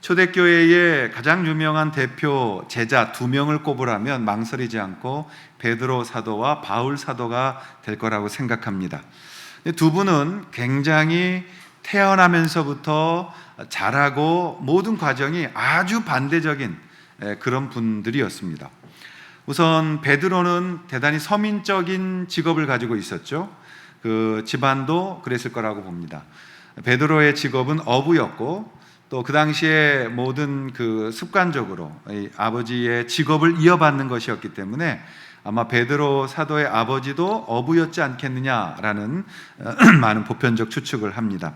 초대교회의 가장 유명한 대표 제자 두 명을 꼽으라면 망설이지 않고 베드로 사도와 바울 사도가 될 거라고 생각합니다. 두 분은 굉장히 태어나면서부터 자라고 모든 과정이 아주 반대적인 그런 분들이었습니다. 우선 베드로는 대단히 서민적인 직업을 가지고 있었죠. 그 집안도 그랬을 거라고 봅니다. 베드로의 직업은 어부였고, 또 그 당시에 모든 그 습관적으로 아버지의 직업을 이어받는 것이었기 때문에 아마 베드로 사도의 아버지도 어부였지 않겠느냐라는 많은 보편적 추측을 합니다.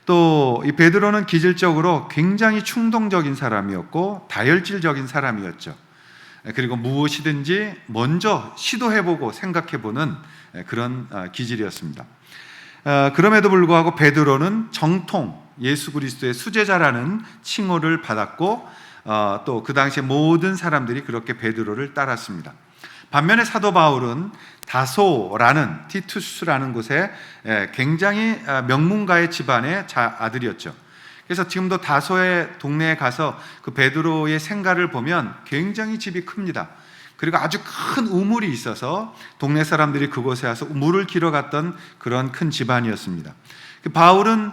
또 이 베드로는 기질적으로 굉장히 충동적인 사람이었고 다혈질적인 사람이었죠. 그리고 무엇이든지 먼저 시도해보고 생각해보는 그런 기질이었습니다. 그럼에도 불구하고 베드로는 정통 예수 그리스도의 수제자라는 칭호를 받았고, 또 그 당시에 모든 사람들이 그렇게 베드로를 따랐습니다. 반면에 사도 바울은 다소라는 티투스라는 곳에 굉장히 명문가의 집안의 아들이었죠. 그래서 지금도 다소의 동네에 가서 그 베드로의 생가를 보면 굉장히 집이 큽니다. 그리고 아주 큰 우물이 있어서 동네 사람들이 그곳에 와서 물을 길어 갔던 그런 큰 집안이었습니다. 바울은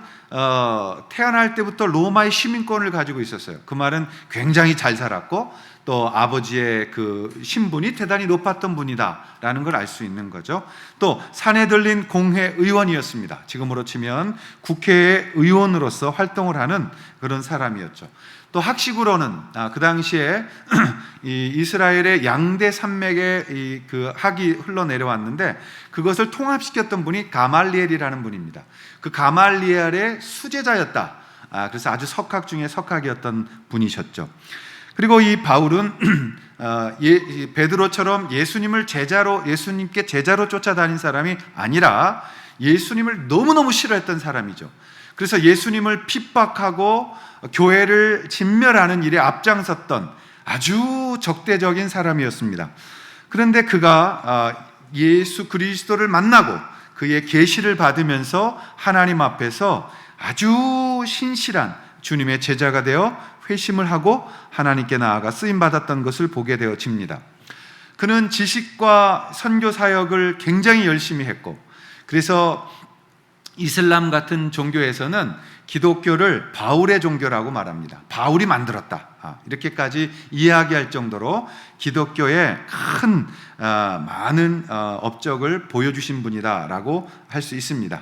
태어날 때부터 로마의 시민권을 가지고 있었어요. 그 말은 굉장히 잘 살았고, 또 아버지의 그 신분이 대단히 높았던 분이다라는 걸 알 수 있는 거죠. 또 산에 들린 공회 의원이었습니다. 지금으로 치면 국회의 의원으로서 활동을 하는 그런 사람이었죠. 또 학식으로는 그 당시에 이 이스라엘의 양대 산맥의 그 학이 흘러내려왔는데 그것을 통합시켰던 분이 가말리엘이라는 분입니다. 그 가말리엘의 수제자였다. 그래서 아주 석학 중에 석학이었던 분이셨죠. 그리고 이 바울은 베드로처럼 예수님께 제자로 쫓아다닌 사람이 아니라 예수님을 너무너무 싫어했던 사람이죠. 그래서 예수님을 핍박하고 교회를 진멸하는 일에 앞장섰던 아주 적대적인 사람이었습니다. 그런데 그가 예수 그리스도를 만나고 그의 계시를 받으면서 하나님 앞에서 아주 신실한 주님의 제자가 되어 회심을 하고 하나님께 나아가 쓰임받았던 것을 보게 되어집니다. 그는 지식과 선교 사역을 굉장히 열심히 했고, 그래서 이슬람 같은 종교에서는 기독교를 바울의 종교라고 말합니다. 바울이 만들었다, 이렇게까지 이야기할 정도로 기독교에 큰 많은 업적을 보여주신 분이다라고 할 수 있습니다.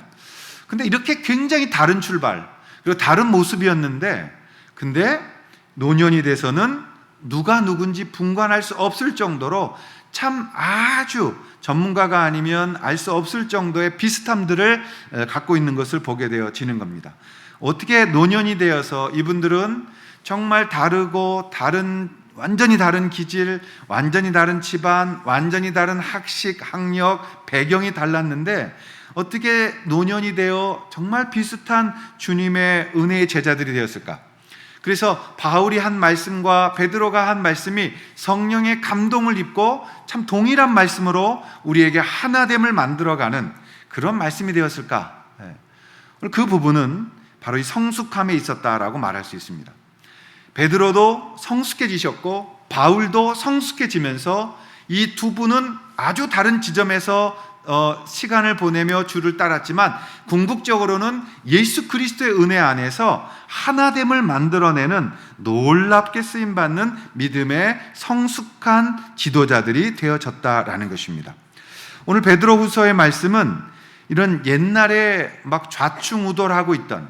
근데 이렇게 굉장히 다른 출발 그리고 다른 모습이었는데, 근데 노년이 돼서는 누가 누군지 분간할 수 없을 정도로 참 아주 전문가가 아니면 알 수 없을 정도의 비슷함들을 갖고 있는 것을 보게 되어지는 겁니다. 어떻게 노년이 되어서 이분들은 정말 다르고 완전히 다른 기질, 완전히 다른 집안, 완전히 다른 학식, 학력, 배경이 달랐는데 어떻게 노년이 되어 정말 비슷한 주님의 은혜의 제자들이 되었을까? 그래서 바울이 한 말씀과 베드로가 한 말씀이 성령의 감동을 입고 참 동일한 말씀으로 우리에게 하나됨을 만들어가는 그런 말씀이 되었을까? 그 부분은 바로 이 성숙함에 있었다라고 말할 수 있습니다. 베드로도 성숙해지셨고 바울도 성숙해지면서 이 두 분은 아주 다른 지점에서 시간을 보내며 주를 따랐지만 궁극적으로는 예수 그리스도의 은혜 안에서 하나됨을 만들어내는 놀랍게 쓰임받는 믿음의 성숙한 지도자들이 되어졌다라는 것입니다. 오늘 베드로후서의 말씀은 이런 옛날에 막 좌충우돌하고 있던,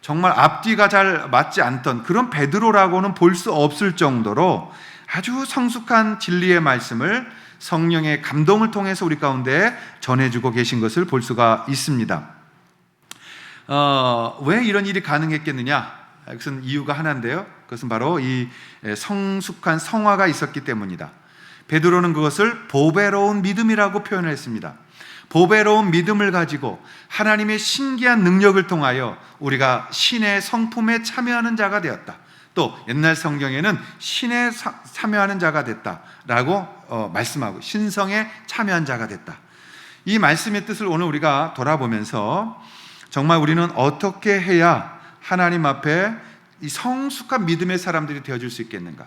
정말 앞뒤가 잘 맞지 않던 그런 베드로라고는 볼 수 없을 정도로 아주 성숙한 진리의 말씀을 성령의 감동을 통해서 우리 가운데 전해주고 계신 것을 볼 수가 있습니다. 왜 이런 일이 가능했겠느냐? 그것은 이유가 하나인데요. 그것은 바로 이 성숙한 성화가 있었기 때문이다. 베드로는 그것을 보배로운 믿음이라고 표현을 했습니다. 보배로운 믿음을 가지고 하나님의 신기한 능력을 통하여 우리가 신의 성품에 참여하는 자가 되었다. 또 옛날 성경에는 신에 참여하는 자가 됐다라고 말씀하고 신성에 참여한 자가 됐다. 이 말씀의 뜻을 오늘 우리가 돌아보면서 정말 우리는 어떻게 해야 하나님 앞에 이 성숙한 믿음의 사람들이 되어줄 수 있겠는가?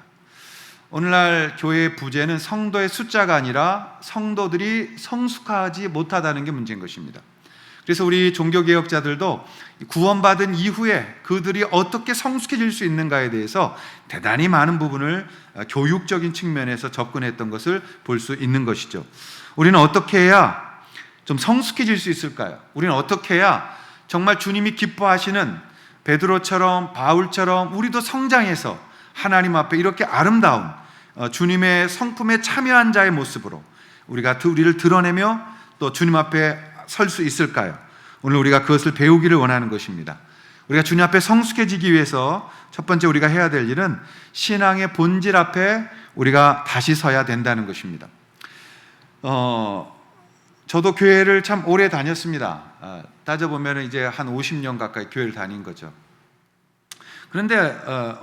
오늘날 교회의 부재는 성도의 숫자가 아니라 성도들이 성숙하지 못하다는 게 문제인 것입니다. 그래서 우리 종교개혁자들도 구원받은 이후에 그들이 어떻게 성숙해질 수 있는가에 대해서 대단히 많은 부분을 교육적인 측면에서 접근했던 것을 볼 수 있는 것이죠. 우리는 어떻게 해야 좀 성숙해질 수 있을까요? 우리는 어떻게 해야 정말 주님이 기뻐하시는 베드로처럼 바울처럼 우리도 성장해서 하나님 앞에 이렇게 아름다운 주님의 성품에 참여한 자의 모습으로 우리를 드러내며 또 주님 앞에 설 수 있을까요? 오늘 우리가 그것을 배우기를 원하는 것입니다. 우리가 주님 앞에 성숙해지기 위해서 첫 번째 우리가 해야 될 일은 신앙의 본질 앞에 우리가 다시 서야 된다는 것입니다. 저도 교회를 참 오래 다녔습니다. 따져보면 이제 한 50년 가까이 교회를 다닌 거죠. 그런데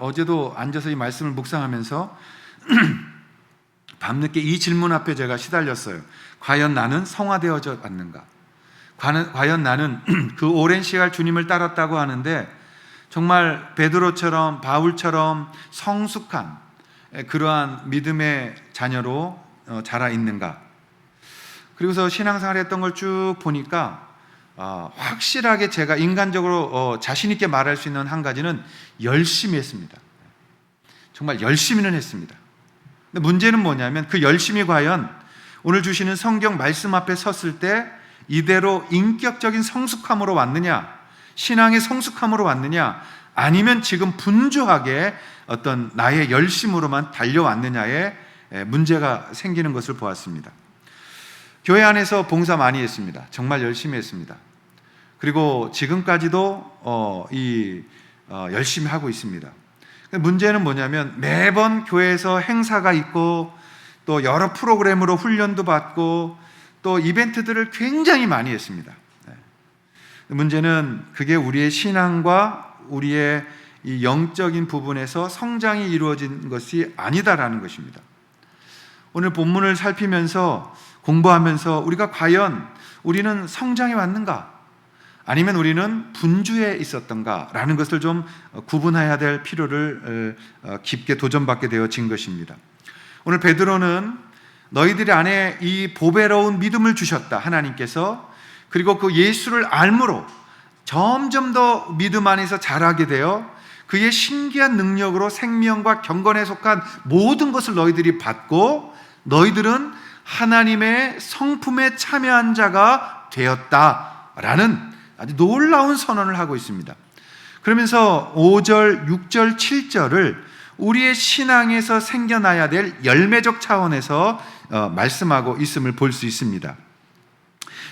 어제도 앉아서 이 말씀을 묵상하면서 밤늦게 이 질문 앞에 제가 시달렸어요. 과연 나는 성화되어져 왔는가? 과연 나는 그 오랜 시간 주님을 따랐다고 하는데 정말 베드로처럼 바울처럼 성숙한 그러한 믿음의 자녀로 자라 있는가? 그리고서 신앙생활 했던 걸 쭉 보니까 확실하게 제가 인간적으로 자신 있게 말할 수 있는 한 가지는 열심히 했습니다. 정말 열심히는 했습니다. 근데 문제는 뭐냐면 그 열심히 과연 오늘 주시는 성경 말씀 앞에 섰을 때 이대로 인격적인 성숙함으로 왔느냐, 신앙의 성숙함으로 왔느냐, 아니면 지금 분주하게 어떤 나의 열심으로만 달려왔느냐에 문제가 생기는 것을 보았습니다. 교회 안에서 봉사 많이 했습니다. 정말 열심히 했습니다. 그리고 지금까지도 열심히 하고 있습니다. 문제는 뭐냐면 매번 교회에서 행사가 있고 또 여러 프로그램으로 훈련도 받고 또 이벤트들을 굉장히 많이 했습니다. 문제는 그게 우리의 신앙과 우리의 이 영적인 부분에서 성장이 이루어진 것이 아니다라는 것입니다. 오늘 본문을 살피면서 공부하면서 우리가 과연 우리는 성장해 왔는가? 아니면 우리는 분주해 있었던가라는 것을 좀 구분해야 될 필요를 깊게 도전받게 되어진 것입니다. 오늘 베드로는 너희들 안에 이 보배로운 믿음을 주셨다 하나님께서. 그리고 그 예수를 알므로 점점 더 믿음 안에서 자라게 되어 그의 신기한 능력으로 생명과 경건에 속한 모든 것을 너희들이 받고 너희들은 하나님의 성품에 참여한 자가 되었다라는 아주 놀라운 선언을 하고 있습니다. 그러면서 5절, 6절, 7절을 우리의 신앙에서 생겨나야 될 열매적 차원에서 말씀하고 있음을 볼 수 있습니다.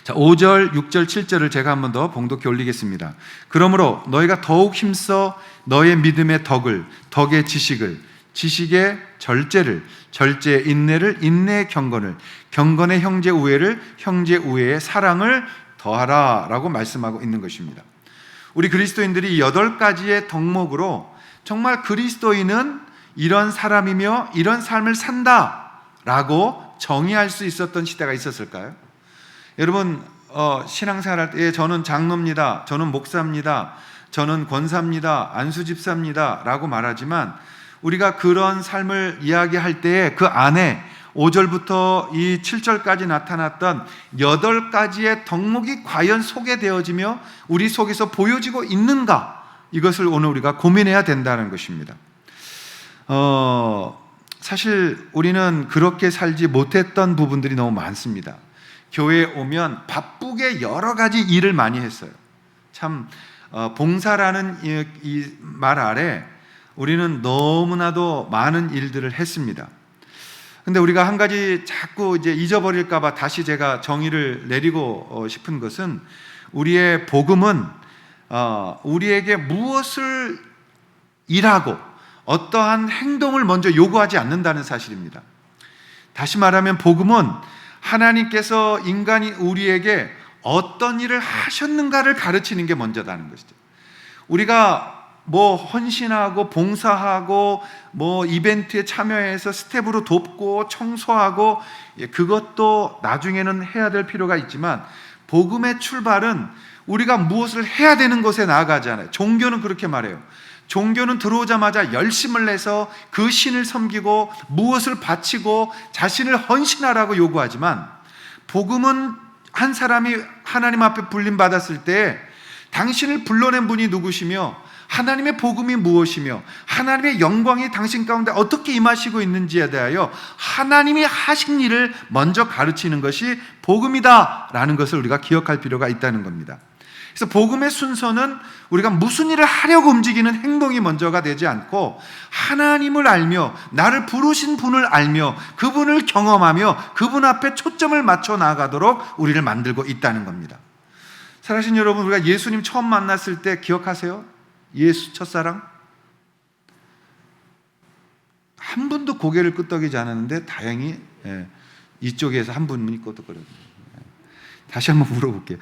자, 5절, 6절, 7절을 제가 한 번 더 봉독해 올리겠습니다. 그러므로 너희가 더욱 힘써 너의 믿음의 덕을, 덕의 지식을, 지식의 절제를, 절제의 인내를, 인내의 경건을, 경건의 형제 우애를, 형제 우애의 사랑을 더하라 라고 말씀하고 있는 것입니다. 우리 그리스도인들이 8가지의 덕목으로 정말 그리스도인은 이런 사람이며 이런 삶을 산다 라고 정의할 수 있었던 시대가 있었을까요? 여러분 신앙생활 할 때 저는 장로입니다, 저는 목사입니다, 저는 권사입니다, 안수집사입니다 라고 말하지만 우리가 그런 삶을 이야기할 때에 그 안에 5절부터 이 7절까지 나타났던 8가지의 덕목이 과연 소개되어지며 우리 속에서 보여지고 있는가? 이것을 오늘 우리가 고민해야 된다는 것입니다. 사실 우리는 그렇게 살지 못했던 부분들이 너무 많습니다. 교회에 오면 바쁘게 여러 가지 일을 많이 했어요. 참 봉사라는 이 말 아래 우리는 너무나도 많은 일들을 했습니다. 근데 우리가 한 가지 자꾸 이제 잊어버릴까 봐 다시 제가 정의를 내리고 싶은 것은 우리의 복음은 우리에게 무엇을 일하고 어떠한 행동을 먼저 요구하지 않는다는 사실입니다. 다시 말하면 복음은 하나님께서 인간이 우리에게 어떤 일을 하셨는가를 가르치는 게 먼저다는 것이죠. 우리가 뭐 헌신하고 봉사하고 뭐 이벤트에 참여해서 스텝으로 돕고 청소하고 그것도 나중에는 해야 될 필요가 있지만 복음의 출발은 우리가 무엇을 해야 되는 것에 나아가잖아요. 종교는 그렇게 말해요. 종교는 들어오자마자 열심을 내서 그 신을 섬기고 무엇을 바치고 자신을 헌신하라고 요구하지만, 복음은 한 사람이 하나님 앞에 불림받았을 때 당신을 불러낸 분이 누구시며 하나님의 복음이 무엇이며 하나님의 영광이 당신 가운데 어떻게 임하시고 있는지에 대하여 하나님이 하신 일을 먼저 가르치는 것이 복음이다라는 것을 우리가 기억할 필요가 있다는 겁니다. 그래서 복음의 순서는 우리가 무슨 일을 하려고 움직이는 행동이 먼저가 되지 않고, 하나님을 알며 나를 부르신 분을 알며 그분을 경험하며 그분 앞에 초점을 맞춰 나아가도록 우리를 만들고 있다는 겁니다. 사랑하신 여러분, 우리가 예수님 처음 만났을 때 기억하세요? 예수 첫사랑? 한 분도 고개를 끄덕이지 않았는데 다행히 이쪽에서 한 분이 끄덕거렸어요. 다시 한번 물어볼게요.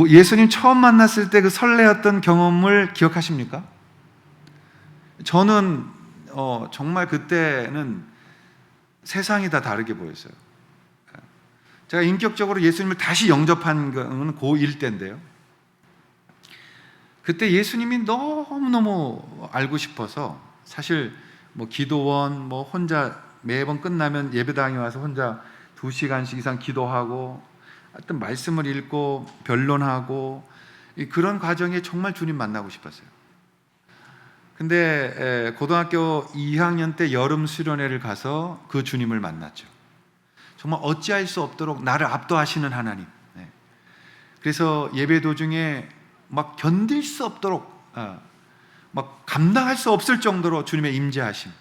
예수님 처음 만났을 때 그 설레었던 경험을 기억하십니까? 저는 정말 그때는 세상이 다 다르게 보였어요. 제가 인격적으로 예수님을 다시 영접한 건 고1 때인데요. 그때 예수님이 너무너무 알고 싶어서, 사실 뭐 기도원 혼자 매번 끝나면 예배당에 와서 혼자 2시간씩 이상 기도하고 하여튼 말씀을 읽고 변론하고 그런 과정에 정말 주님 만나고 싶었어요. 근데 고등학교 2학년 때 여름 수련회를 가서 그 주님을 만났죠. 정말 어찌할 수 없도록 나를 압도하시는 하나님. 그래서 예배 도중에 막 견딜 수 없도록 막 감당할 수 없을 정도로 주님의 임재하심,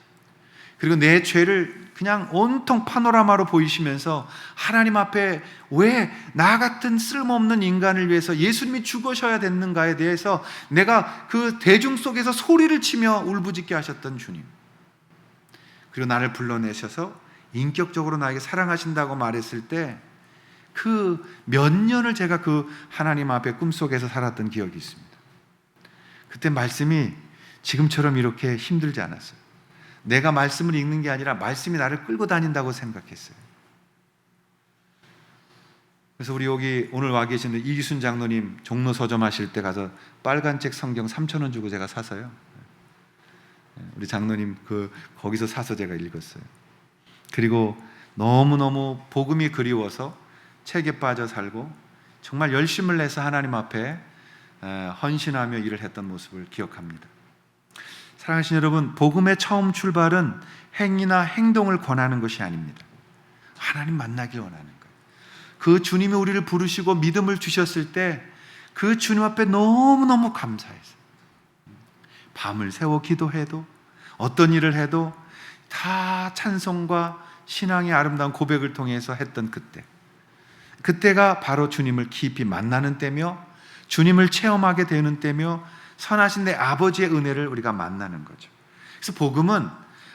그리고 내 죄를 그냥 온통 파노라마로 보이시면서 하나님 앞에 왜 나 같은 쓸모없는 인간을 위해서 예수님이 죽으셔야 됐는가에 대해서 내가 그 대중 속에서 소리를 치며 울부짖게 하셨던 주님, 그리고 나를 불러내셔서 인격적으로 나에게 사랑하신다고 말했을 때 그 몇 년을 제가 그 하나님 앞에 꿈속에서 살았던 기억이 있습니다. 그때 말씀이 지금처럼 이렇게 힘들지 않았어요. 내가 말씀을 읽는 게 아니라 말씀이 나를 끌고 다닌다고 생각했어요. 그래서 우리 여기 오늘 와 계시는 이기순 장로님 종로 서점 하실 때 가서 빨간 책 성경 3,000원 주고 제가 사서요, 우리 장로님 거기서 사서 제가 읽었어요. 그리고 너무너무 복음이 그리워서 책에 빠져 살고 정말 열심을 내서 하나님 앞에 헌신하며 일을 했던 모습을 기억합니다. 사랑하신 여러분, 복음의 처음 출발은 행위나 행동을 권하는 것이 아닙니다. 하나님 만나길 원하는 거예요. 그 주님이 우리를 부르시고 믿음을 주셨을 때 그 주님 앞에 너무너무 감사해서 밤을 새워 기도해도 어떤 일을 해도 다 찬송과 신앙의 아름다운 고백을 통해서 했던 그때가 바로 주님을 깊이 만나는 때며 주님을 체험하게 되는 때며 선하신 내 아버지의 은혜를 우리가 만나는 거죠. 그래서 복음은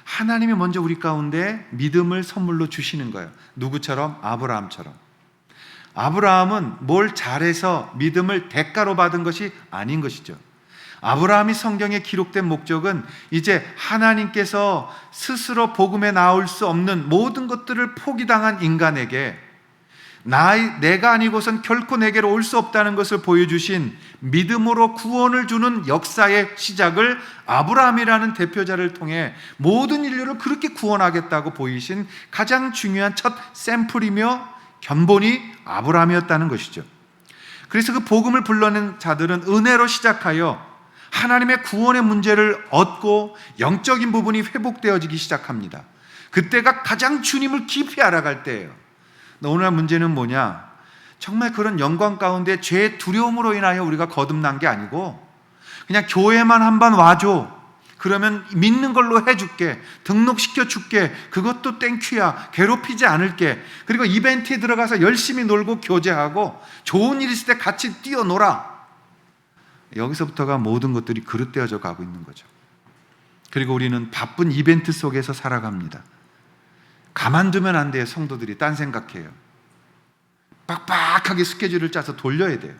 하나님이 먼저 우리 가운데 믿음을 선물로 주시는 거예요. 누구처럼? 아브라함처럼. 아브라함은 뭘 잘해서 믿음을 대가로 받은 것이 아닌 것이죠. 아브라함이 성경에 기록된 목적은 이제 하나님께서 스스로 복음에 나올 수 없는 모든 것들을 포기당한 인간에게 내가 아니고선 결코 내게로 올 수 없다는 것을 보여주신 믿음으로 구원을 주는 역사의 시작을 아브라함이라는 대표자를 통해 모든 인류를 그렇게 구원하겠다고 보이신 가장 중요한 첫 샘플이며 견본이 아브라함이었다는 것이죠. 그래서 그 복음을 불러낸 자들은 은혜로 시작하여 하나님의 구원의 문제를 얻고 영적인 부분이 회복되어지기 시작합니다. 그때가 가장 주님을 깊이 알아갈 때예요. 오늘날 문제는 뭐냐? 정말 그런 영광 가운데 죄의 두려움으로 인하여 우리가 거듭난 게 아니고 그냥 교회만 한번 와줘, 그러면 믿는 걸로 해줄게, 등록시켜 줄게, 그것도 땡큐야, 괴롭히지 않을게, 그리고 이벤트에 들어가서 열심히 놀고 교제하고 좋은 일 있을 때 같이 뛰어놀아. 여기서부터가 모든 것들이 그릇되어져 가고 있는 거죠. 그리고 우리는 바쁜 이벤트 속에서 살아갑니다. 가만두면 안 돼요. 성도들이 딴 생각해요. 빡빡하게 스케줄을 짜서 돌려야 돼요.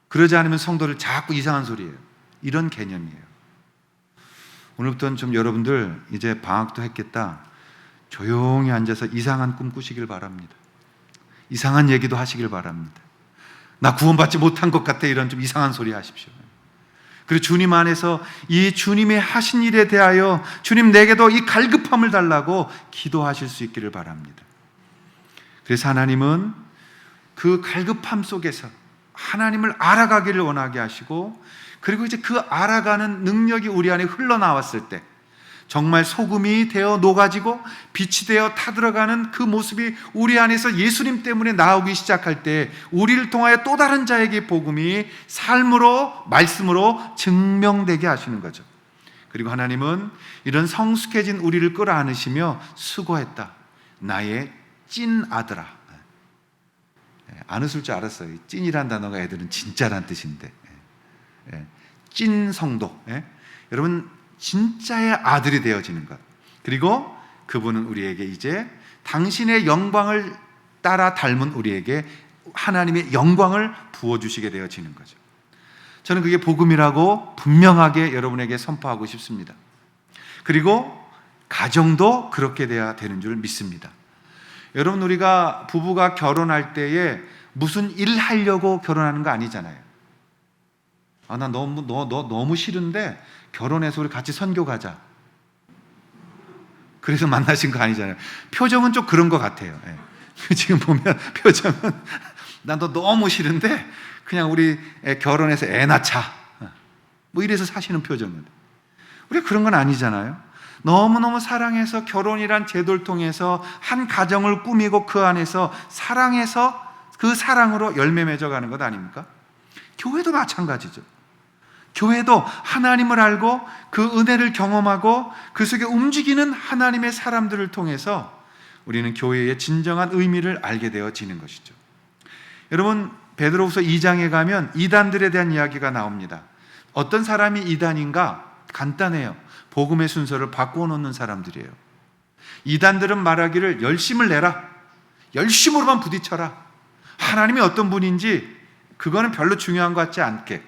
그러지 않으면 성도를 자꾸 이상한 소리예요. 이런 개념이에요. 오늘부터는 좀 여러분들 이제 방학도 했겠다, 조용히 앉아서 이상한 꿈 꾸시길 바랍니다. 이상한 얘기도 하시길 바랍니다. 나 구원받지 못한 것 같아, 이런 좀 이상한 소리 하십시오. 그리고 주님 안에서 이 주님의 하신 일에 대하여 주님 내게도 이 갈급함을 달라고 기도하실 수 있기를 바랍니다. 그래서 하나님은 그 갈급함 속에서 하나님을 알아가기를 원하게 하시고, 그리고 이제 그 알아가는 능력이 우리 안에 흘러나왔을 때 정말 소금이 되어 녹아지고 빛이 되어 타들어가는 그 모습이 우리 안에서 예수님 때문에 나오기 시작할 때 우리를 통하여 또 다른 자에게 복음이 삶으로, 말씀으로 증명되게 하시는 거죠. 그리고 하나님은 이런 성숙해진 우리를 끌어안으시며 수고했다, 나의 찐 아들아. 안 웃을 줄 알았어요. 찐이란 단어가 애들은 진짜란 뜻인데, 찐 성도, 여러분 진짜의 아들이 되어지는 것. 그리고 그분은 우리에게 이제 당신의 영광을 따라 닮은 우리에게 하나님의 영광을 부어주시게 되어지는 거죠. 저는 그게 복음이라고 분명하게 여러분에게 선포하고 싶습니다. 그리고 가정도 그렇게 돼야 되는 줄 믿습니다. 여러분, 우리가 부부가 결혼할 때에 무슨 일 하려고 결혼하는 거 아니잖아요. 나 너무 싫은데 결혼해서 우리 같이 선교 가자, 그래서 만나신 거 아니잖아요. 표정은 좀 그런 것 같아요. 지금 보면 표정은 난 너 너무 싫은데 그냥 우리 결혼해서 애 낳자, 뭐 이래서 사시는 표정은. 우리가 그런 건 아니잖아요. 너무너무 사랑해서 결혼이란 제도를 통해서 한 가정을 꾸미고 그 안에서 사랑해서 그 사랑으로 열매 맺어가는 것 아닙니까? 교회도 마찬가지죠. 교회도 하나님을 알고 그 은혜를 경험하고 그 속에 움직이는 하나님의 사람들을 통해서 우리는 교회의 진정한 의미를 알게 되어지는 것이죠. 여러분, 베드로후서 2장에 가면 이단들에 대한 이야기가 나옵니다. 어떤 사람이 이단인가? 간단해요. 복음의 순서를 바꾸어 놓는 사람들이에요. 이단들은 말하기를 열심을 내라, 열심으로만 부딪혀라, 하나님이 어떤 분인지 그거는 별로 중요한 것 같지 않게,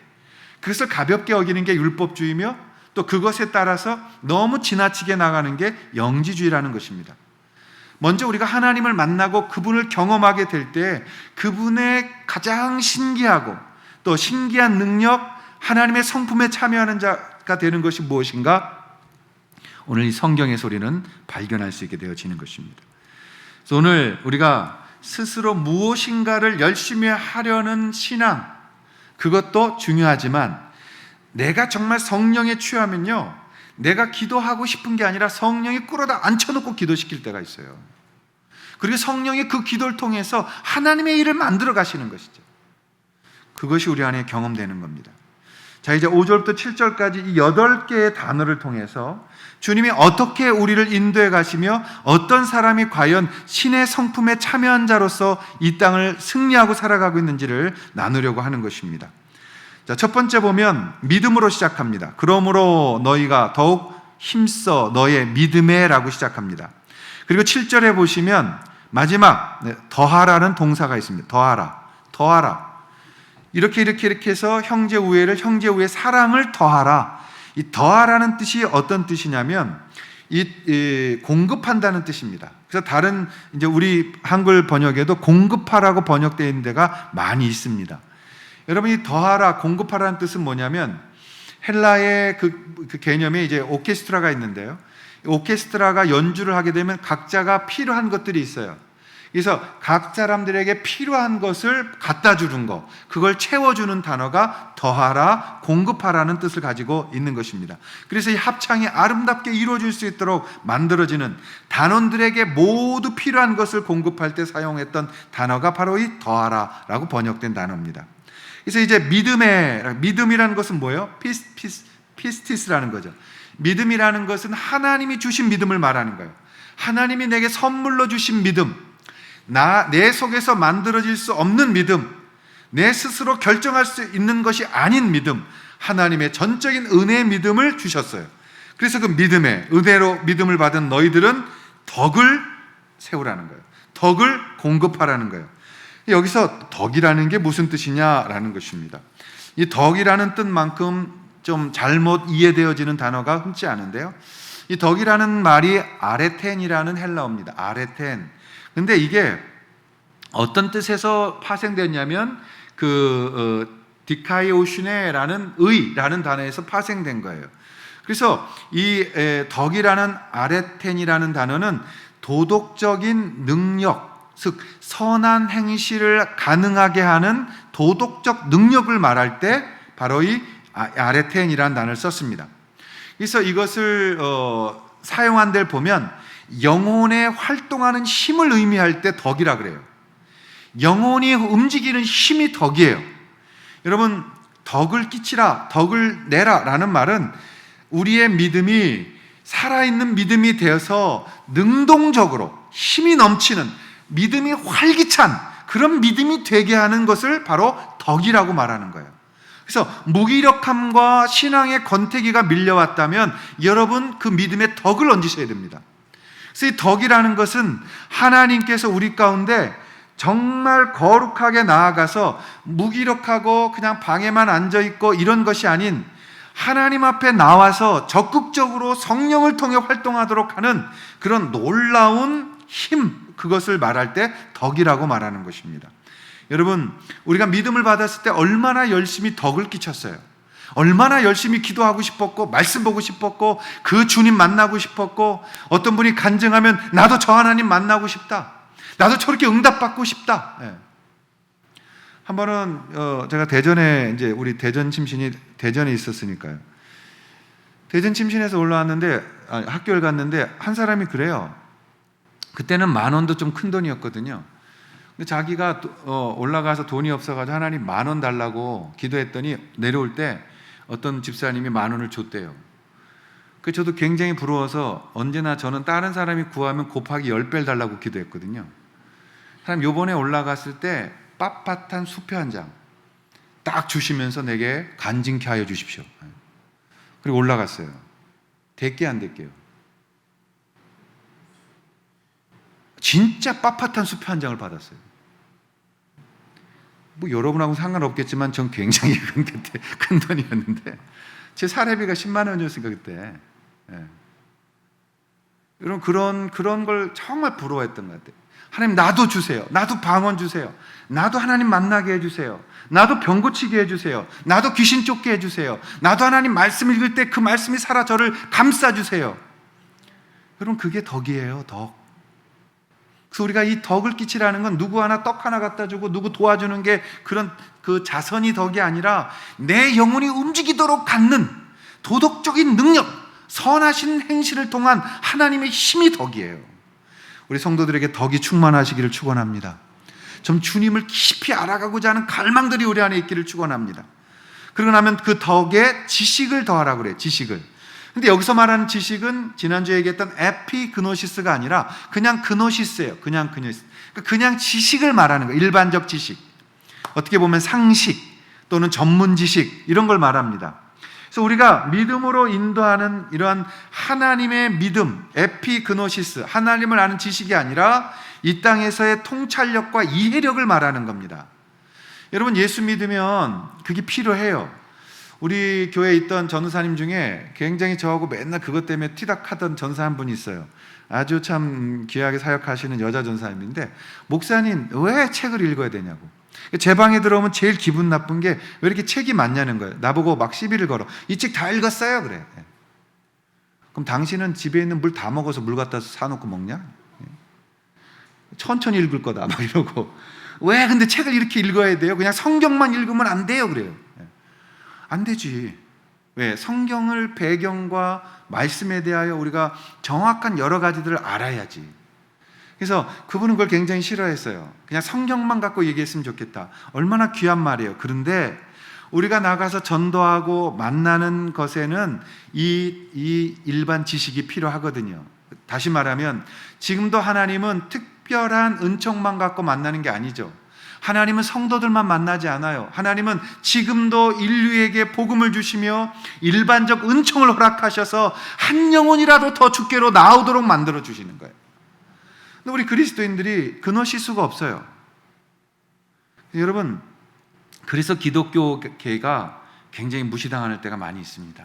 그것을 가볍게 여기는 게 율법주의며 또 그것에 따라서 너무 지나치게 나가는 게 영지주의라는 것입니다. 먼저 우리가 하나님을 만나고 그분을 경험하게 될 때 그분의 가장 신기하고 또 신기한 능력, 하나님의 성품에 참여하는 자가 되는 것이 무엇인가? 오늘 이 성경의 소리는 발견할 수 있게 되어지는 것입니다. 그래서 오늘 우리가 스스로 무엇인가를 열심히 하려는 신앙, 그것도 중요하지만 내가 정말 성령에 취하면요, 내가 기도하고 싶은 게 아니라 성령이 끌어다 앉혀놓고 기도시킬 때가 있어요. 그리고 성령이 그 기도를 통해서 하나님의 일을 만들어 가시는 것이죠. 그것이 우리 안에 경험되는 겁니다. 자, 이제 5절부터 7절까지 이 8개의 단어를 통해서 주님이 어떻게 우리를 인도해 가시며 어떤 사람이 과연 신의 성품에 참여한 자로서 이 땅을 승리하고 살아가고 있는지를 나누려고 하는 것입니다. 자, 첫 번째 보면 믿음으로 시작합니다. 그러므로 너희가 더욱 힘써 너의 믿음에 라고 시작합니다. 그리고 7절에 보시면 마지막 더하라는 동사가 있습니다. 더하라. 이렇게 해서 형제 우애의 사랑을 더하라. 이 더하라는 뜻이 어떤 뜻이냐면 이 공급한다는 뜻입니다. 그래서 다른 이제 우리 한글 번역에도 공급하라고 번역되어 있는 데가 많이 있습니다. 여러분, 이 더하라, 공급하라는 뜻은 뭐냐면 헬라의 그 개념에 이제 오케스트라가 있는데요. 오케스트라가 연주를 하게 되면 각자가 필요한 것들이 있어요. 그래서 각 사람들에게 필요한 것을 갖다 주는 것, 그걸 채워주는 단어가 더하라, 공급하라는 뜻을 가지고 있는 것입니다. 그래서 이 합창이 아름답게 이루어질 수 있도록 만들어지는 단원들에게 모두 필요한 것을 공급할 때 사용했던 단어가 바로 이 더하라라고 번역된 단어입니다. 그래서 이제 믿음이라는 것은 뭐예요? 피스티스라는 거죠. 믿음이라는 것은 하나님이 주신 믿음을 말하는 거예요. 하나님이 내게 선물로 주신 믿음, 내 속에서 만들어질 수 없는 믿음, 내 스스로 결정할 수 있는 것이 아닌 믿음, 하나님의 전적인 은혜의 믿음을 주셨어요. 그래서 그 믿음에, 은혜로 믿음을 받은 너희들은 덕을 세우라는 거예요. 덕을 공급하라는 거예요. 여기서 덕이라는 게 무슨 뜻이냐라는 것입니다. 이 덕이라는 뜻만큼 좀 잘못 이해되어지는 단어가 흔치 않은데요. 이 덕이라는 말이 아레텐이라는 헬라어입니다. 아레텐. 근데 이게 어떤 뜻에서 파생됐냐면 디카이오슈네라는 의라는 단어에서 파생된 거예요. 그래서 이 덕이라는 아레텐이라는 단어는 도덕적인 능력, 즉 선한 행실을 가능하게 하는 도덕적 능력을 말할 때 바로 이 아레텐이라는 단어를 썼습니다. 그래서 이것을 사용한 데를 보면 영혼에 활동하는 힘을 의미할 때 덕이라 그래요. 영혼이 움직이는 힘이 덕이에요. 여러분, 덕을 끼치라, 덕을 내라 라는 말은 우리의 믿음이 살아있는 믿음이 되어서 능동적으로 힘이 넘치는 믿음이 활기찬 그런 믿음이 되게 하는 것을 바로 덕이라고 말하는 거예요. 그래서 무기력함과 신앙의 권태기가 밀려왔다면 여러분 그 믿음의 덕을 얹으셔야 됩니다. 그래서 이 덕이라는 것은 하나님께서 우리 가운데 정말 거룩하게 나아가서 무기력하고 그냥 방에만 앉아있고 이런 것이 아닌 하나님 앞에 나와서 적극적으로 성령을 통해 활동하도록 하는 그런 놀라운 힘, 그것을 말할 때 덕이라고 말하는 것입니다. 여러분, 우리가 믿음을 받았을 때 얼마나 열심히 덕을 끼쳤어요. 얼마나 열심히 기도하고 싶었고 말씀 보고 싶었고 그 주님 만나고 싶었고 어떤 분이 간증하면 나도 저 하나님 만나고 싶다. 나도 저렇게 응답받고 싶다. 예. 한 번은 제가 대전에 이제 우리 대전 침신이 대전에 있었으니까요. 대전 침신에서 올라왔는데 학교를 갔는데 한 사람이 그래요. 그때는 10,000원도 좀 큰 돈이었거든요. 근데 자기가 올라가서 돈이 없어가지고 하나님 10,000원 달라고 기도했더니 내려올 때 어떤 집사님이 10,000원을 줬대요. 그 저도 굉장히 부러워서 언제나 저는 다른 사람이 구하면 곱하기 10배를 달라고 기도했거든요. 하나님 요번에 올라갔을 때 빳빳한 수표 한 장 딱 주시면서 내게 간증케 하여 주십시오. 그리고 올라갔어요. 될게 안 될게요. 진짜 빳빳한 수표 한 장을 받았어요. 뭐 여러분하고 상관없겠지만 전 굉장히 그때 큰 돈이었는데 제 사례비가 10만 원이었으니까 그때. 예. 여러분 그런 걸 정말 부러워했던 것 같아요. 하나님 나도 주세요. 나도 방언 주세요. 나도 하나님 만나게 해주세요. 나도 병 고치게 해주세요. 나도 귀신 쫓게 해주세요. 나도 하나님 말씀 읽을 때 그 말씀이 살아 저를 감싸주세요. 여러분 그게 덕이에요. 덕. 그래서 우리가 이 덕을 끼치라는 건 누구 하나 떡 하나 갖다 주고 누구 도와주는 게 그런 그 자선이 덕이 아니라 내 영혼이 움직이도록 갖는 도덕적인 능력, 선하신 행실을 통한 하나님의 힘이 덕이에요. 우리 성도들에게 덕이 충만하시기를 축원합니다. 좀 주님을 깊이 알아가고자 하는 갈망들이 우리 안에 있기를 축원합니다. 그러고 나면 그 덕에 지식을 더하라고 그래요. 지식을. 근데 여기서 말하는 지식은 지난주에 얘기했던 에피그노시스가 아니라 그냥 그노시스예요. 그냥 그노시스. 그냥 지식을 말하는 거예요. 일반적 지식. 어떻게 보면 상식 또는 전문 지식 이런 걸 말합니다. 그래서 우리가 믿음으로 인도하는 이러한 하나님의 믿음, 에피그노시스, 하나님을 아는 지식이 아니라 이 땅에서의 통찰력과 이해력을 말하는 겁니다. 여러분 예수 믿으면 그게 필요해요. 우리 교회에 있던 전도사님 중에 굉장히 저하고 맨날 그것 때문에 티닥하던 전사 한 분이 있어요. 아주 참 귀하게 사역하시는 여자 전사님인데 목사님 왜 책을 읽어야 되냐고. 제 방에 들어오면 제일 기분 나쁜 게 왜 이렇게 책이 많냐는 거예요. 나보고 막 시비를 걸어. 이 책 다 읽었어요? 그래. 그럼 당신은 집에 있는 물 다 먹어서 물 갖다 사놓고 먹냐? 천천히 읽을 거다 막 이러고. 왜 근데 책을 이렇게 읽어야 돼요? 그냥 성경만 읽으면 안 돼요 그래요. 안 되지. 왜? 성경을 배경과 말씀에 대하여 우리가 정확한 여러 가지들을 알아야지. 그래서 그분은 그걸 굉장히 싫어했어요. 그냥 성경만 갖고 얘기했으면 좋겠다. 얼마나 귀한 말이에요. 그런데 우리가 나가서 전도하고 만나는 것에는 이 일반 지식이 필요하거든요. 다시 말하면 지금도 하나님은 특별한 은총만 갖고 만나는 게 아니죠. 하나님은 성도들만 만나지 않아요. 하나님은 지금도 인류에게 복음을 주시며 일반적 은총을 허락하셔서 한 영혼이라도 더 주께로 나오도록 만들어 주시는 거예요. 근데 우리 그리스도인들이 그노시스가 없어요. 여러분, 그래서 기독교계가 굉장히 무시당할 때가 많이 있습니다.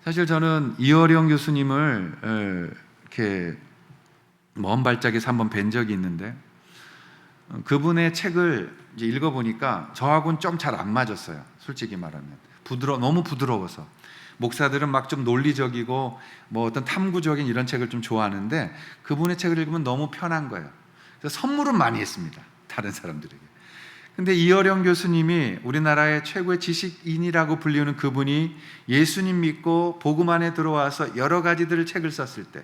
사실 저는 이어령 교수님을 이렇게 먼 발짝에서 한번 뵌 적이 있는데 그분의 책을 이제 읽어보니까 저하고는 좀 잘 안 맞았어요. 솔직히 말하면 너무 부드러워서. 목사들은 막 좀 논리적이고 뭐 어떤 탐구적인 이런 책을 좀 좋아하는데 그분의 책을 읽으면 너무 편한 거예요. 그래서 선물은 많이 했습니다, 다른 사람들에게. 근데 이어령 교수님이 우리나라의 최고의 지식인이라고 불리우는 그분이 예수님 믿고 복음 안에 들어와서 여러 가지들을 책을 썼을 때,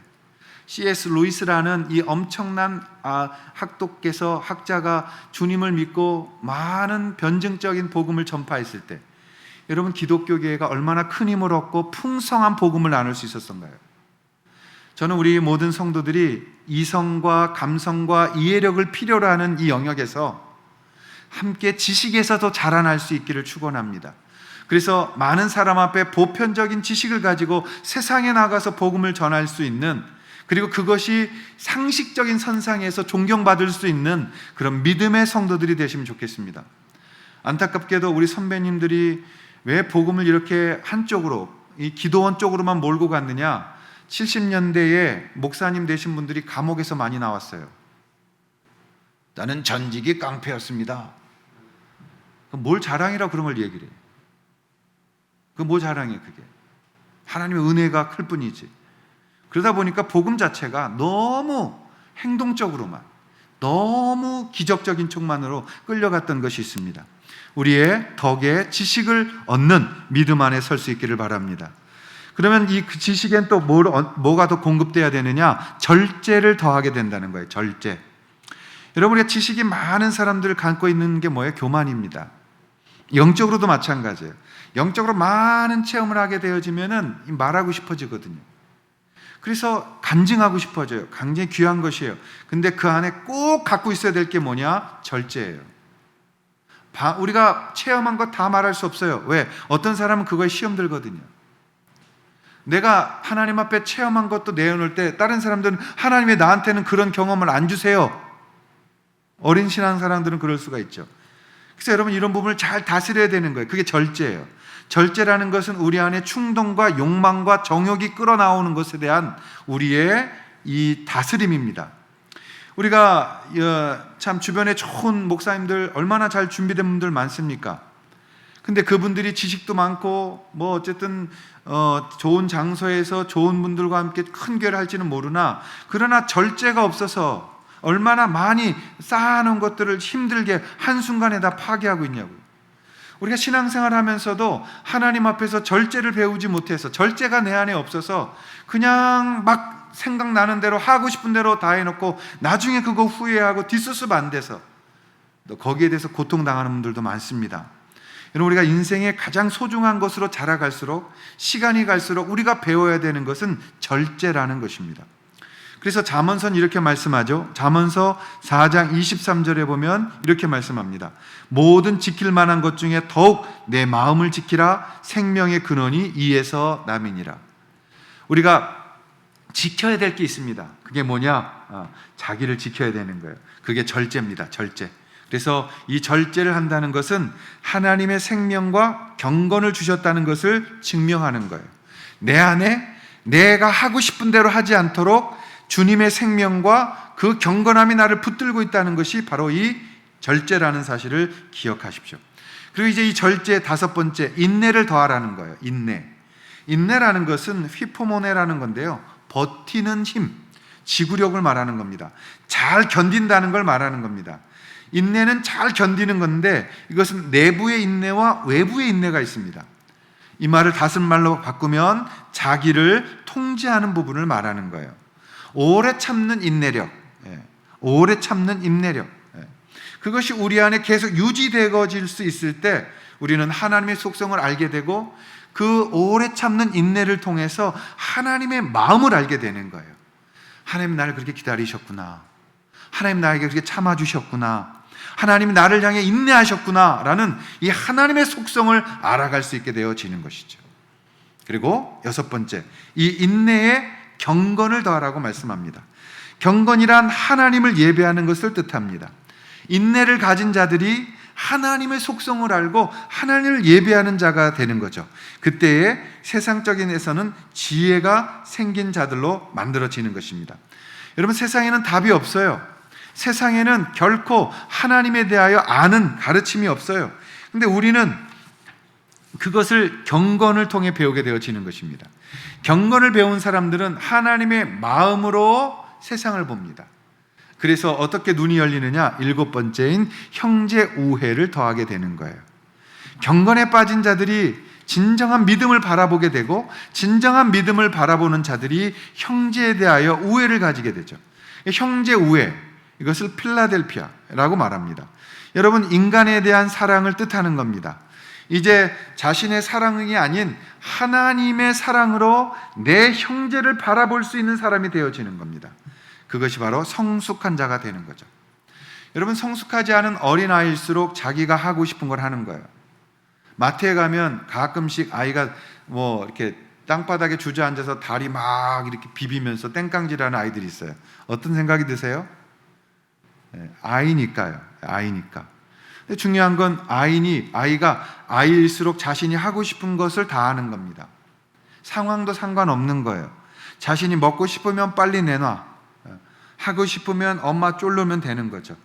C.S. 루이스라는 이 엄청난 학자가 주님을 믿고 많은 변증적인 복음을 전파했을 때, 여러분 기독교계가 얼마나 큰 힘을 얻고 풍성한 복음을 나눌 수 있었던가요? 저는 우리 모든 성도들이 이성과 감성과 이해력을 필요로 하는 이 영역에서 함께 지식에서도 자라날 수 있기를 축원합니다. 그래서 많은 사람 앞에 보편적인 지식을 가지고 세상에 나가서 복음을 전할 수 있는, 그리고 그것이 상식적인 선상에서 존경받을 수 있는 그런 믿음의 성도들이 되시면 좋겠습니다. 안타깝게도 우리 선배님들이 왜 복음을 이렇게 한쪽으로, 이 기도원 쪽으로만 몰고 갔느냐? 70년대에 목사님 되신 분들이 감옥에서 많이 나왔어요. 나는 전직이 깡패였습니다. 뭘 자랑이라고 그런 걸 얘기를 해요? 뭐 자랑이에요 그게? 하나님의 은혜가 클 뿐이지. 그러다 보니까 복음 자체가 너무 행동적으로만, 너무 기적적인 쪽만으로 끌려갔던 것이 있습니다. 우리의 덕에 지식을 얻는 믿음 안에 설 수 있기를 바랍니다. 그러면 이 지식엔 또 뭐가 더 공급돼야 되느냐? 절제를 더하게 된다는 거예요. 절제. 여러분, 우리가 지식이 많은 사람들을 갖고 있는 게 뭐예요? 교만입니다. 영적으로도 마찬가지예요. 영적으로 많은 체험을 하게 되어지면은 말하고 싶어지거든요. 그래서 간증하고 싶어져요. 굉장히 귀한 것이에요. 근데 그 안에 꼭 갖고 있어야 될 게 뭐냐? 절제예요. 우리가 체험한 거 다 말할 수 없어요. 왜? 어떤 사람은 그거에 시험 들거든요. 내가 하나님 앞에 체험한 것도 내어놓을 때 다른 사람들은 하나님이 나한테는 그런 경험을 안 주세요. 어린 신앙 사람들은 그럴 수가 있죠. 그래서 여러분, 이런 부분을 잘 다스려야 되는 거예요. 그게 절제예요. 절제라는 것은 우리 안에 충동과 욕망과 정욕이 끌어나오는 것에 대한 우리의 이 다스림입니다. 우리가 참 주변에 좋은 목사님들, 얼마나 잘 준비된 분들 많습니까? 근데 그분들이 지식도 많고 뭐 어쨌든 좋은 장소에서 좋은 분들과 함께 큰 교회를 할지는 모르나, 그러나 절제가 없어서 얼마나 많이 쌓아놓은 것들을 힘들게 한순간에 다 파괴하고 있냐고요. 우리가 신앙생활 하면서도 하나님 앞에서 절제를 배우지 못해서, 절제가 내 안에 없어서 그냥 막 생각나는 대로 하고 싶은 대로 다 해놓고 나중에 그거 후회하고 뒷수습 안 돼서 또 거기에 대해서 고통당하는 분들도 많습니다. 여러분, 우리가 인생의 가장 소중한 것으로 자라갈수록, 시간이 갈수록 우리가 배워야 되는 것은 절제라는 것입니다. 그래서 잠언서는 이렇게 말씀하죠. 잠언서 4장 23절에 보면 이렇게 말씀합니다. 모든 지킬 만한 것 중에 더욱 내 마음을 지키라. 생명의 근원이 이에서 남이니라. 우리가 지켜야 될 게 있습니다. 그게 뭐냐? 자기를 지켜야 되는 거예요. 그게 절제입니다. 절제. 그래서 이 절제를 한다는 것은 하나님의 생명과 경건을 주셨다는 것을 증명하는 거예요. 내 안에 내가 하고 싶은 대로 하지 않도록 주님의 생명과 그 경건함이 나를 붙들고 있다는 것이 바로 이 절제라는 사실을 기억하십시오. 그리고 이제 이 절제의 다섯 번째, 인내를 더하라는 거예요. 인내라는 것은 휘포모네라는 건데요, 버티는 힘, 지구력을 말하는 겁니다. 잘 견딘다는 걸 말하는 겁니다. 인내는 잘 견디는 건데, 이것은 내부의 인내와 외부의 인내가 있습니다. 이 말을 다른 말로 바꾸면 자기를 통제하는 부분을 말하는 거예요. 오래 참는 인내력, 오래 참는 인내력, 그것이 우리 안에 계속 유지되어질 수 있을 때 우리는 하나님의 속성을 알게 되고, 그 오래 참는 인내를 통해서 하나님의 마음을 알게 되는 거예요. 하나님 나를 그렇게 기다리셨구나, 하나님 나에게 그렇게 참아주셨구나, 하나님이 나를 향해 인내하셨구나 라는 이 하나님의 속성을 알아갈 수 있게 되어지는 것이죠. 그리고 여섯 번째, 이 인내에 경건을 더하라고 말씀합니다. 경건이란 하나님을 예배하는 것을 뜻합니다. 인내를 가진 자들이 하나님의 속성을 알고 하나님을 예배하는 자가 되는 거죠. 그때에 세상적인 에서는 지혜가 생긴 자들로 만들어지는 것입니다. 여러분, 세상에는 답이 없어요. 세상에는 결코 하나님에 대하여 아는 가르침이 없어요. 근데 우리는 그것을 경건을 통해 배우게 되어지는 것입니다. 경건을 배운 사람들은 하나님의 마음으로 세상을 봅니다. 그래서 어떻게 눈이 열리느냐? 7번째인 형제 우애를 더하게 되는 거예요. 경건에 빠진 자들이 진정한 믿음을 바라보게 되고, 진정한 믿음을 바라보는 자들이 형제에 대하여 우애를 가지게 되죠. 형제 우애, 이것을 필라델피아라고 말합니다. 여러분, 인간에 대한 사랑을 뜻하는 겁니다. 이제 자신의 사랑이 아닌 하나님의 사랑으로 내 형제를 바라볼 수 있는 사람이 되어지는 겁니다. 그것이 바로 성숙한 자가 되는 거죠. 여러분, 성숙하지 않은 어린아이일수록 자기가 하고 싶은 걸 하는 거예요. 마트에 가면 가끔씩 아이가 이렇게 땅바닥에 주저앉아서 다리 막 이렇게 비비면서 땡깡질하는 아이들이 있어요. 어떤 생각이 드세요? 아이니까요. 아이니까. 근데 중요한 건 아이가 아이일수록 자신이 하고 싶은 것을 다 하는 겁니다. 상황도 상관없는 거예요. 자신이 먹고 싶으면 빨리 내놔. 하고 싶으면 엄마 쫄르면 되는 거죠.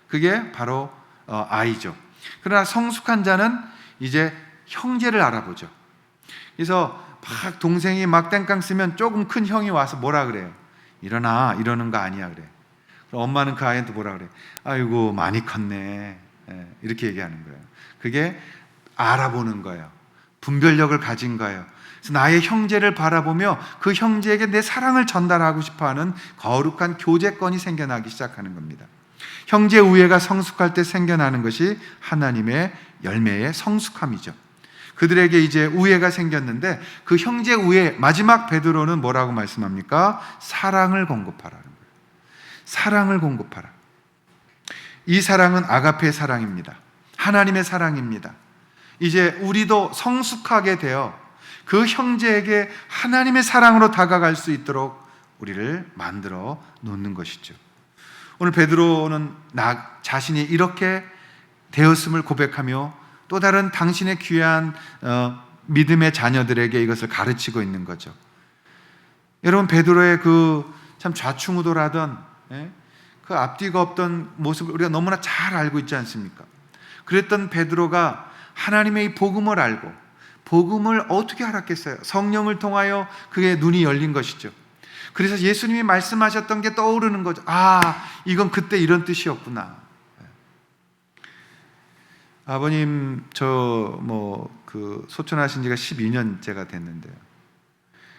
그게 바로 아이죠. 그러나 성숙한 자는 이제 형제를 알아보죠. 그래서 막 동생이 막 땡깡 쓰면 조금 큰 형이 와서 뭐라 그래요? 일어나, 이러는 거 아니야 그래. 그럼 엄마는 그 아이한테 뭐라 그래? 아이고 많이 컸네. 이렇게 얘기하는 거예요. 그게 알아보는 거예요. 분별력을 가진 거예요. 그래서 나의 형제를 바라보며 그 형제에게 내 사랑을 전달하고 싶어하는 거룩한 교제권이 생겨나기 시작하는 겁니다. 형제 우애가 성숙할 때 생겨나는 것이 하나님의 열매의 성숙함이죠. 그들에게 이제 우애가 생겼는데 그 형제 우애, 마지막 베드로는 뭐라고 말씀합니까? 사랑을 공급하라는 거예요. 사랑을 공급하라. 이 사랑은 아가페 사랑입니다. 하나님의 사랑입니다. 이제 우리도 성숙하게 되어 그 형제에게 하나님의 사랑으로 다가갈 수 있도록 우리를 만들어 놓는 것이죠. 오늘 베드로는 자신이 이렇게 되었음을 고백하며 또 다른 당신의 귀한 믿음의 자녀들에게 이것을 가르치고 있는 거죠. 여러분, 베드로의 그 참 좌충우돌하던 그 앞뒤가 없던 모습을 우리가 너무나 잘 알고 있지 않습니까? 그랬던 베드로가 하나님의 이 복음을 알고, 복음을 어떻게 알았겠어요? 성령을 통하여 그의 눈이 열린 것이죠. 그래서 예수님이 말씀하셨던 게 떠오르는 거죠. 아, 이건 그때 이런 뜻이었구나. 아버님, 소천하신 지가 12년째가 됐는데요.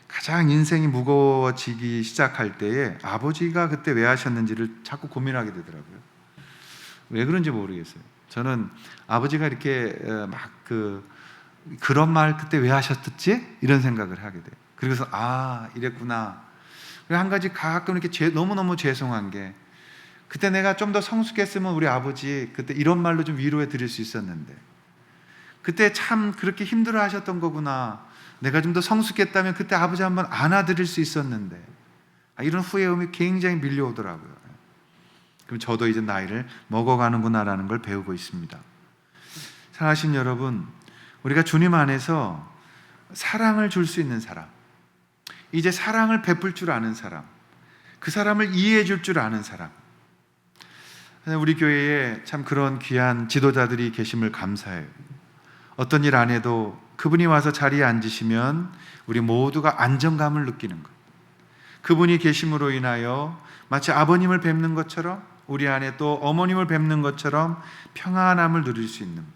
가장 인생이 무거워지기 시작할 때에 아버지가 그때 왜 하셨는지를 자꾸 고민하게 되더라고요. 왜 그런지 모르겠어요. 저는 아버지가 이렇게 그런 말 그때 왜 하셨지? 이런 생각을 하게 돼요. 그래서 이랬구나. 그리고 한 가지 가끔 이렇게 너무너무 죄송한 게, 그때 내가 좀 더 성숙했으면 우리 아버지 그때 이런 말로 좀 위로해 드릴 수 있었는데, 그때 참 그렇게 힘들어 하셨던 거구나. 내가 좀 더 성숙했다면 그때 아버지 한번 안아드릴 수 있었는데, 이런 후회음이 굉장히 밀려오더라고요. 그럼 저도 이제 나이를 먹어가는구나라는 걸 배우고 있습니다. 사랑하신 여러분, 우리가 주님 안에서 사랑을 줄 수 있는 사람, 이제 사랑을 베풀 줄 아는 사람, 그 사람을 이해해 줄 줄 아는 사람, 우리 교회에 참 그런 귀한 지도자들이 계심을 감사해요. 어떤 일 안 해도 그분이 와서 자리에 앉으시면 우리 모두가 안정감을 느끼는 것, 그분이 계심으로 인하여 마치 아버님을 뵙는 것처럼 우리 안에 또 어머님을 뵙는 것처럼 평안함을 누릴 수 있는 것.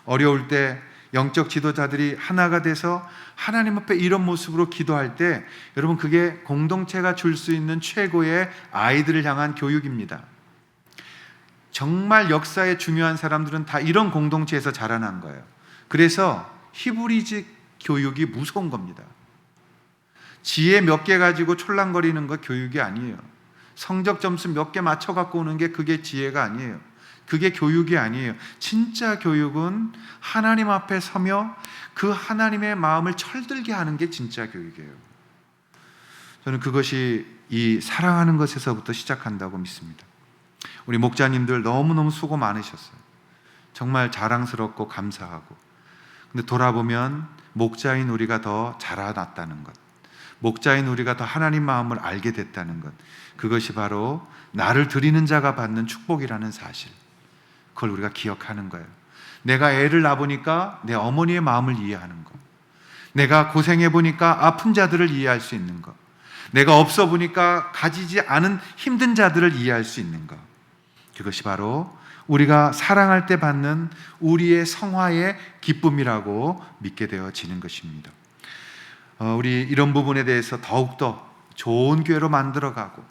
어려울 때 영적 지도자들이 하나가 돼서 하나님 앞에 이런 모습으로 기도할 때, 여러분, 그게 공동체가 줄 수 있는 최고의 아이들을 향한 교육입니다. 정말 역사에 중요한 사람들은 다 이런 공동체에서 자라난 거예요. 그래서 히브리직 교육이 무서운 겁니다. 지혜 몇 개 가지고 촐랑거리는 거 교육이 아니에요. 성적 점수 몇 개 맞춰 갖고 오는 게 그게 지혜가 아니에요. 그게 교육이 아니에요. 진짜 교육은 하나님 앞에 서며 그 하나님의 마음을 철들게 하는 게 진짜 교육이에요. 저는 그것이 이 사랑하는 것에서부터 시작한다고 믿습니다. 우리 목자님들 너무너무 수고 많으셨어요. 정말 자랑스럽고 감사하고, 근데 돌아보면 목자인 우리가 더 자라났다는 것, 목자인 우리가 더 하나님 마음을 알게 됐다는 것, 그것이 바로 나를 드리는 자가 받는 축복이라는 사실, 그걸 우리가 기억하는 거예요. 내가 애를 낳아보니까 내 어머니의 마음을 이해하는 것, 내가 고생해보니까 아픈 자들을 이해할 수 있는 것, 내가 없어 보니까 가지지 않은 힘든 자들을 이해할 수 있는 것, 그것이 바로 우리가 사랑할 때 받는 우리의 성화의 기쁨이라고 믿게 되어지는 것입니다. 우리 이런 부분에 대해서 더욱더 좋은 교회로 만들어가고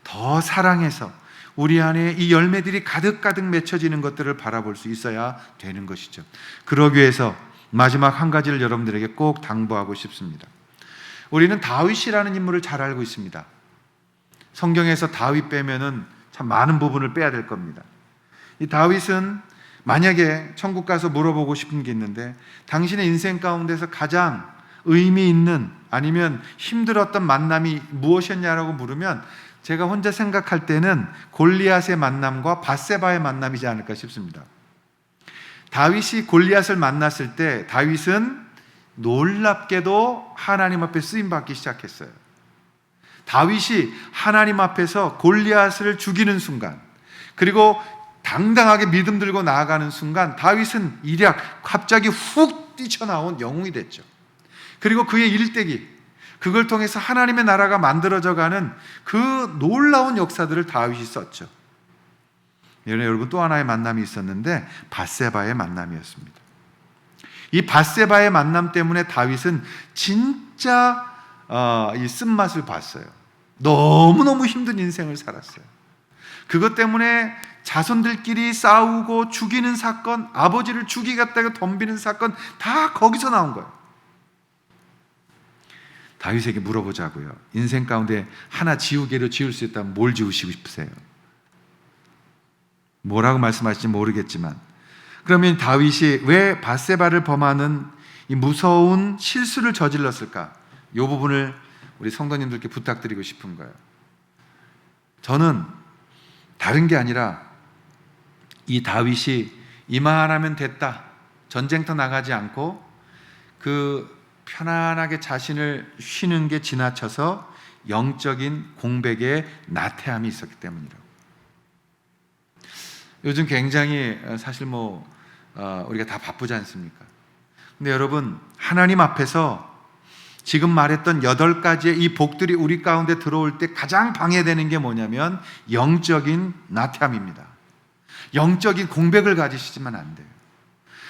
더 사랑해서 우리 안에 이 열매들이 가득가득 맺혀지는 것들을 바라볼 수 있어야 되는 것이죠. 그러기 위해서 마지막 한 가지를 여러분들에게 꼭 당부하고 싶습니다. 우리는 다윗이라는 인물을 잘 알고 있습니다. 성경에서 다윗 빼면은 참 많은 부분을 빼야 될 겁니다. 이 다윗은 만약에 천국 가서 물어보고 싶은 게 있는데, 당신의 인생 가운데서 가장 의미 있는 아니면 힘들었던 만남이 무엇이었냐라고 물으면 제가 혼자 생각할 때는 골리앗의 만남과 밧세바의 만남이지 않을까 싶습니다. 다윗이 골리앗을 만났을 때 다윗은 놀랍게도 하나님 앞에 쓰임받기 시작했어요. 다윗이 하나님 앞에서 골리앗을 죽이는 순간, 그리고 당당하게 믿음 들고 나아가는 순간 다윗은 일약 갑자기 훅 뛰쳐나온 영웅이 됐죠. 그리고 그의 일대기, 그걸 통해서 하나님의 나라가 만들어져 가는 그 놀라운 역사들을 다윗이 썼죠. 여러분, 또 하나의 만남이 있었는데 밧세바의 만남이었습니다. 이 밧세바의 만남 때문에 다윗은 진짜 이 쓴맛을 봤어요. 너무너무 힘든 인생을 살았어요. 그것 때문에 자손들끼리 싸우고 죽이는 사건, 아버지를 죽이겠다고 덤비는 사건, 다 거기서 나온 거예요. 다윗에게 물어보자고요. 인생 가운데 하나 지우개로 지울 수 있다면 뭘 지우시고 싶으세요? 뭐라고 말씀하실지 모르겠지만, 그러면 다윗이 왜 밧세바를 범하는 이 무서운 실수를 저질렀을까? 이 부분을 우리 성도님들께 부탁드리고 싶은 거예요. 저는 다른 게 아니라 이 다윗이 이만하면 됐다, 전쟁터 나가지 않고 편안하게 자신을 쉬는 게 지나쳐서 영적인 공백의 나태함이 있었기 때문이라고. 요즘 굉장히 사실 우리가 다 바쁘지 않습니까? 근데 여러분, 하나님 앞에서 지금 말했던 8가지의 이 복들이 우리 가운데 들어올 때 가장 방해되는 게 뭐냐면 영적인 나태함입니다. 영적인 공백을 가지시지만 안 돼요.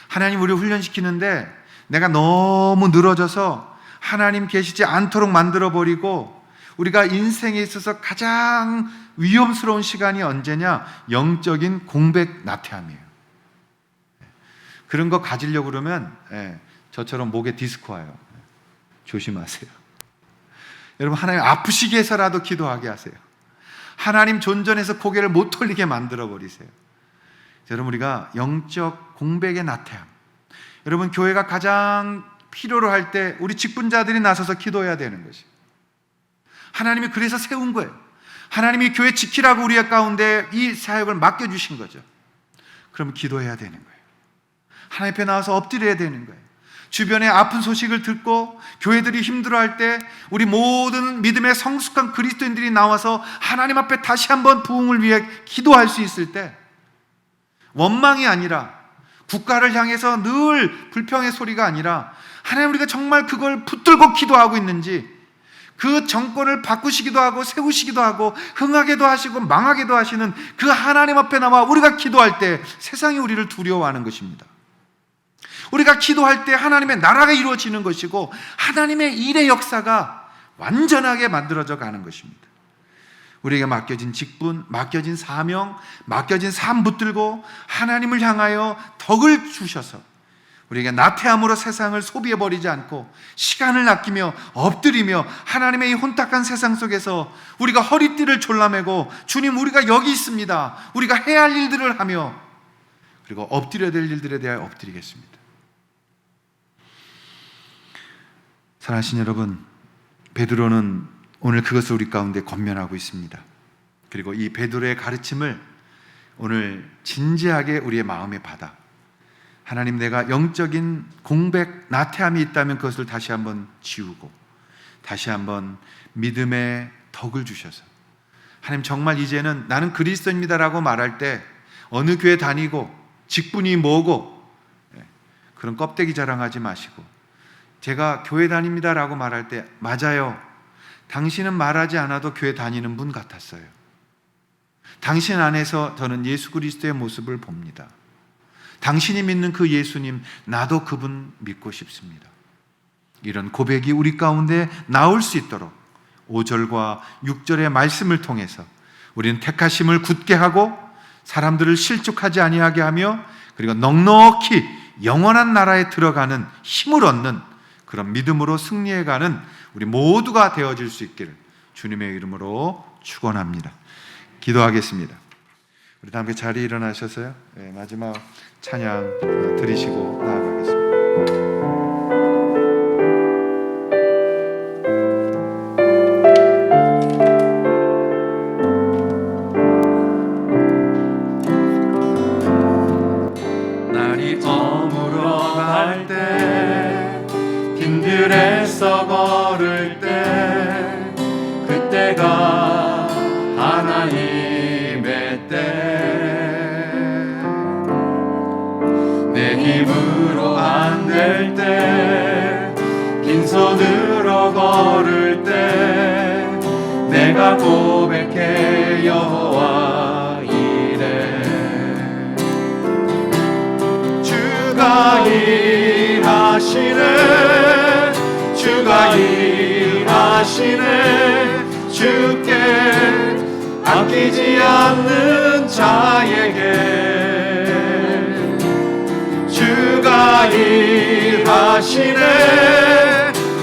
하나님 우리 훈련시키는데 내가 너무 늘어져서 하나님 계시지 않도록 만들어버리고, 우리가 인생에 있어서 가장 위험스러운 시간이 언제냐? 영적인 공백 나태함이에요. 그런 거 가지려고 그러면 저처럼 목에 디스크 와요. 조심하세요. 여러분, 하나님 아프시게 해서라도 기도하게 하세요. 하나님 존전에서 고개를 못 돌리게 만들어버리세요. 여러분, 우리가 영적 공백의 나태함, 여러분, 교회가 가장 필요로 할 때 우리 직분자들이 나서서 기도해야 되는 것이, 하나님이 그래서 세운 거예요. 하나님이 교회 지키라고 우리 가운데 이 사역을 맡겨주신 거죠. 그럼 기도해야 되는 거예요. 하나님 앞에 나와서 엎드려야 되는 거예요. 주변에 아픈 소식을 듣고 교회들이 힘들어할 때 우리 모든 믿음의 성숙한 그리스도인들이 나와서 하나님 앞에 다시 한번 부흥을 위해 기도할 수 있을 때, 원망이 아니라, 국가를 향해서 늘 불평의 소리가 아니라, 하나님 우리가 정말 그걸 붙들고 기도하고 있는지, 그 정권을 바꾸시기도 하고 세우시기도 하고 흥하게도 하시고 망하게도 하시는 그 하나님 앞에 나와 우리가 기도할 때 세상이 우리를 두려워하는 것입니다. 우리가 기도할 때 하나님의 나라가 이루어지는 것이고 하나님의 일의 역사가 완전하게 만들어져 가는 것입니다. 우리에게 맡겨진 직분, 맡겨진 사명, 맡겨진 삶 붙들고 하나님을 향하여 덕을 주셔서 우리에게 나태함으로 세상을 소비해버리지 않고 시간을 아끼며 엎드리며 하나님의 이 혼탁한 세상 속에서 우리가 허리띠를 졸라매고, 주님 우리가 여기 있습니다, 우리가 해야 할 일들을 하며, 그리고 엎드려야 될 일들에 대하여 엎드리겠습니다. 사랑하신 여러분, 베드로는 오늘 그것을 우리 가운데 권면하고 있습니다. 그리고 이 베드로의 가르침을 오늘 진지하게 우리의 마음에 받아, 하나님, 내가 영적인 공백, 나태함이 있다면 그것을 다시 한번 지우고 다시 한번 믿음의 덕을 주셔서 하나님 정말 이제는 나는 그리스도입니다라고 말할 때 어느 교회 다니고 직분이 뭐고 그런 껍데기 자랑하지 마시고 제가 교회 다닙니다라고 말할 때 맞아요. 당신은 말하지 않아도 교회 다니는 분 같았어요. 당신 안에서 저는 예수 그리스도의 모습을 봅니다. 당신이 믿는 그 예수님, 나도 그분 믿고 싶습니다. 이런 고백이 우리 가운데 나올 수 있도록 5절과 6절의 말씀을 통해서 우리는 택하심을 굳게 하고 사람들을 실족하지 아니하게 하며 그리고 넉넉히 영원한 나라에 들어가는 힘을 얻는 그런 믿음으로 승리해가는 우리 모두가 되어질 수 있기를 주님의 이름으로 축원합니다. 기도하겠습니다. 우리 다 함께 자리에 일어나셔서요. 마지막 찬양 드리시고 나아가겠습니다. 날이 저물어 갈 때 길들에서 걸을 때 그때가 하나님의 때 내 힘으로 안 될 때 빈손으로 걸을 때 내가 고백해 여호와 이래 주가 일하시네 주가 일하시네 주께 아끼지 않는 자에게 주가 일하시네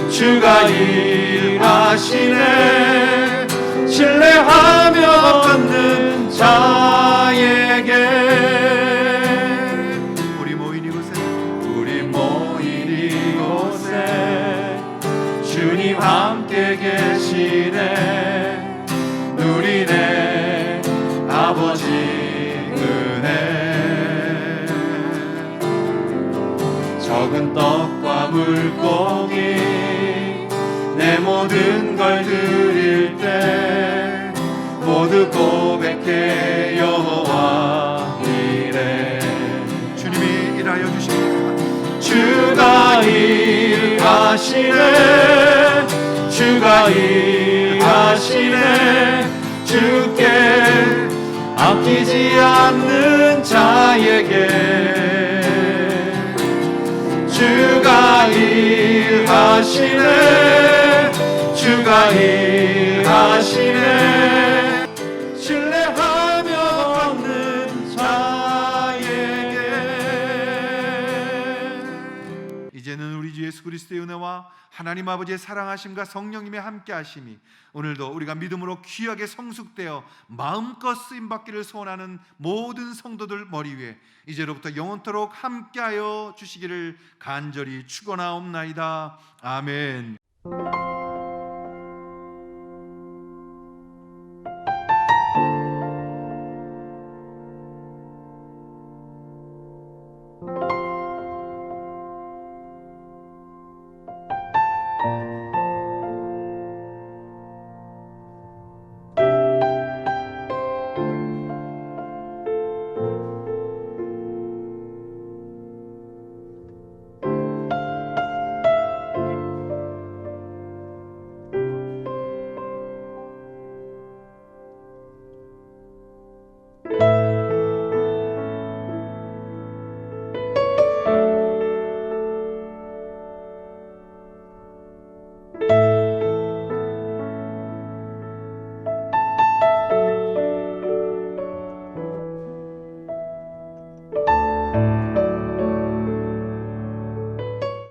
주가 일하시네 신뢰하며 받는 자에게 우리 모인 이곳에 주님 함께 계시네 누리네 아버지 은혜 적은 떡과 물고기 내 모든 걸 드릴 때 모두 고백해 여호와 이래 주님이 일하여 주십니다. 주가 일하시네 주가 일하시네 주께 아끼지 않는 자에게 주가 일하시네 주가 일하시네 신뢰하며 받는 자에게 이제는 우리 주 예수 그리스도의 은혜와 하나님 아버지의 사랑하심과 성령님의 함께하심이 오늘도 우리가 믿음으로 귀하게 성숙되어 마음껏 쓰임받기를 소원하는 모든 성도들 머리 위에 이제로부터 영원토록 함께하여 주시기를 간절히 축원하옵나이다. 아멘.